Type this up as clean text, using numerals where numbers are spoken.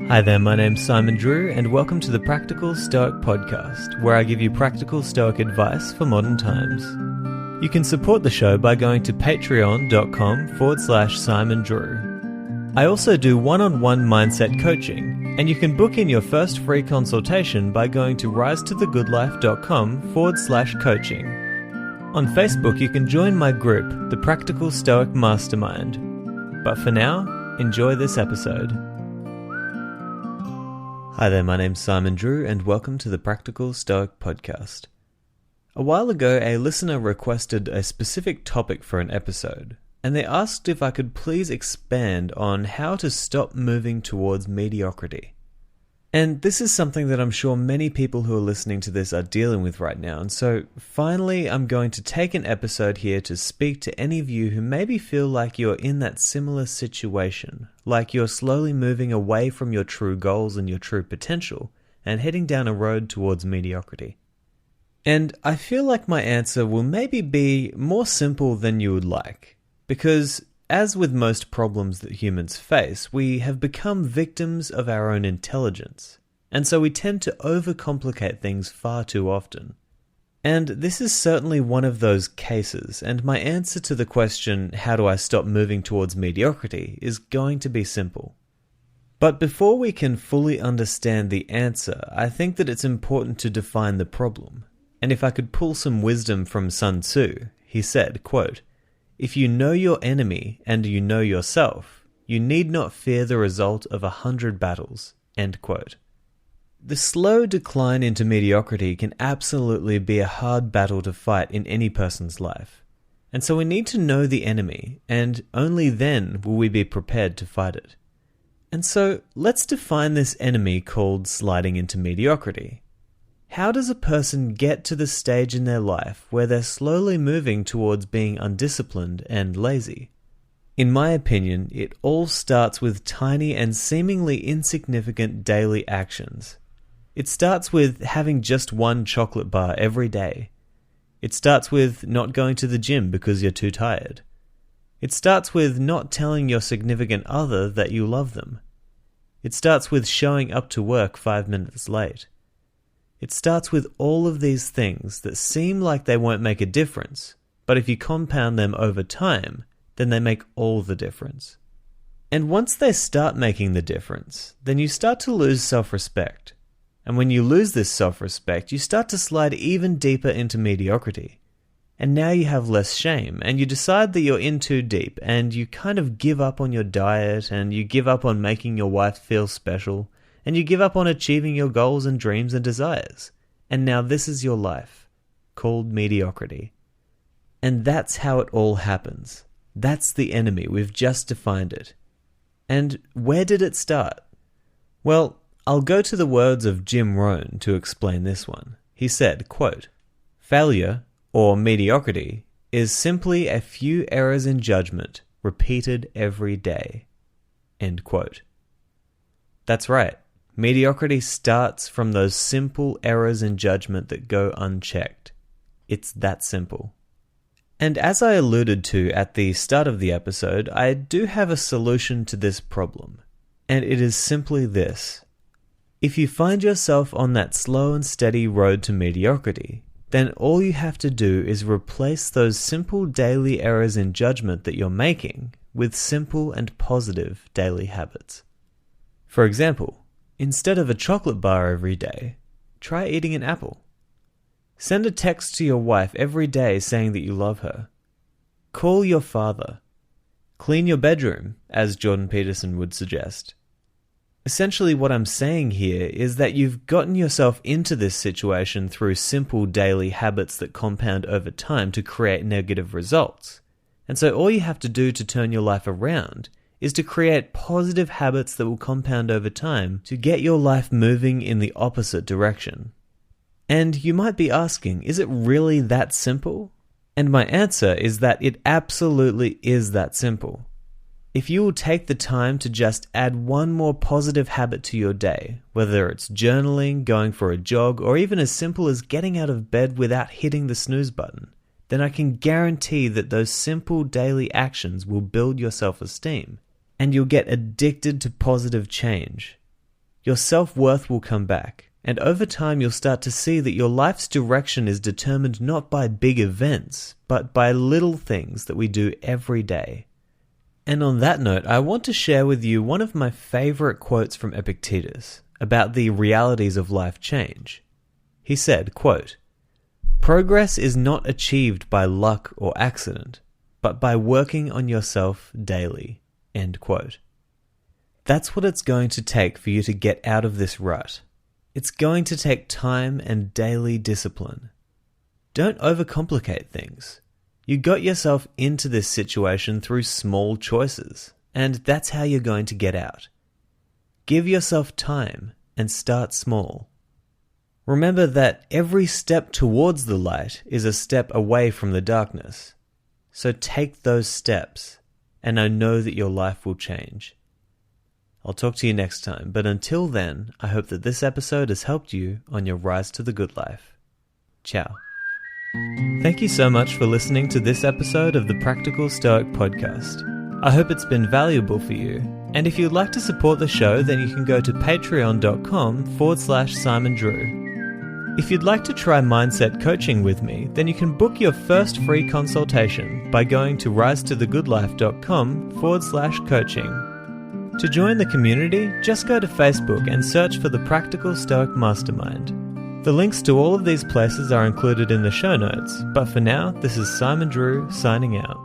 Hi there, my name's Simon Drew, and welcome to the Practical Stoic Podcast, where I give you practical Stoic advice for modern times. You can support the show by going to patreon.com/Simon Drew. I also do one-on-one mindset coaching, and you can book in your first free consultation by going to risetothegoodlife.com/coaching. On Facebook, you can join my group, the Practical Stoic Mastermind. But for now, enjoy this episode. Hi there, my name's Simon Drew, and welcome to the Practical Stoic Podcast. A while ago, a listener requested a specific topic for an episode, and they asked if I could please expand on how to stop moving towards mediocrity. And this is something that I'm sure many people who are listening to this are dealing with right now, and so finally I'm going to take an episode here to speak to any of you who maybe feel like you're in that similar situation, like you're slowly moving away from your true goals and your true potential, and heading down a road towards mediocrity. And I feel like my answer will maybe be more simple than you would like, because as with most problems that humans face, we have become victims of our own intelligence, and so we tend to overcomplicate things far too often. And this is certainly one of those cases, and my answer to the question, how do I stop moving towards mediocrity, is going to be simple. But before we can fully understand the answer, I think that it's important to define the problem. And if I could pull some wisdom from Sun Tzu, he said, quote, "If you know your enemy and you know yourself, you need not fear the result of 100 battles." End quote. The slow decline into mediocrity can absolutely be a hard battle to fight in any person's life. And so we need to know the enemy, and only then will we be prepared to fight it. And so let's define this enemy called sliding into mediocrity. How does a person get to the stage in their life where they're slowly moving towards being undisciplined and lazy? In my opinion, it all starts with tiny and seemingly insignificant daily actions. It starts with having just one chocolate bar every day. It starts with not going to the gym because you're too tired. It starts with not telling your significant other that you love them. It starts with showing up to work 5 minutes late. It starts with all of these things that seem like they won't make a difference, but if you compound them over time, then they make all the difference. And once they start making the difference, then you start to lose self-respect. And when you lose this self-respect, you start to slide even deeper into mediocrity. And now you have less shame, and you decide that you're in too deep, and you kind of give up on your diet, and you give up on making your wife feel special, and you give up on achieving your goals and dreams and desires. And now this is your life, called mediocrity. And that's how it all happens. That's the enemy. We've just defined it. And where did it start? Well, I'll go to the words of Jim Rohn to explain this one. He said, quote, "Failure, or mediocrity, is simply a few errors in judgment repeated every day." End quote. That's right. Mediocrity starts from those simple errors in judgment that go unchecked. It's that simple. And as I alluded to at the start of the episode, I do have a solution to this problem. And it is simply this. If you find yourself on that slow and steady road to mediocrity, then all you have to do is replace those simple daily errors in judgment that you're making with simple and positive daily habits. For example, instead of a chocolate bar every day, try eating an apple. Send a text to your wife every day saying that you love her. Call your father. Clean your bedroom, as Jordan Peterson would suggest. Essentially what I'm saying here is that you've gotten yourself into this situation through simple daily habits that compound over time to create negative results. And so all you have to do to turn your life around is to create positive habits that will compound over time to get your life moving in the opposite direction. And you might be asking, is it really that simple? And my answer is that it absolutely is that simple. If you will take the time to just add one more positive habit to your day, whether it's journaling, going for a jog, or even as simple as getting out of bed without hitting the snooze button, then I can guarantee that those simple daily actions will build your self-esteem. and you'll get addicted to positive change. Your self-worth will come back, and over time you'll start to see that your life's direction is determined not by big events, but by little things that we do every day. And on that note, I want to share with you one of my favorite quotes from Epictetus about the realities of life change. He said, quote, "Progress is not achieved by luck or accident, but by working on yourself daily." End quote. That's what it's going to take for you to get out of this rut. It's going to take time and daily discipline. Don't overcomplicate things. You got yourself into this situation through small choices, and that's how you're going to get out. Give yourself time and start small. Remember that every step towards the light is a step away from the darkness. So take those steps, and I know that your life will change. I'll talk to you next time, but until then, I hope that this episode has helped you on your rise to the good life. Ciao. Thank you so much for listening to this episode of the Practical Stoic Podcast. I hope it's been valuable for you, and if you'd like to support the show, then you can go to patreon.com/Simon Drew. If you'd like to try mindset coaching with me, then you can book your first free consultation by going to risetothegoodlife.com/coaching. To join the community, just go to Facebook and search for the Practical Stoic Mastermind. The links to all of these places are included in the show notes, but for now, this is Simon Drew signing out.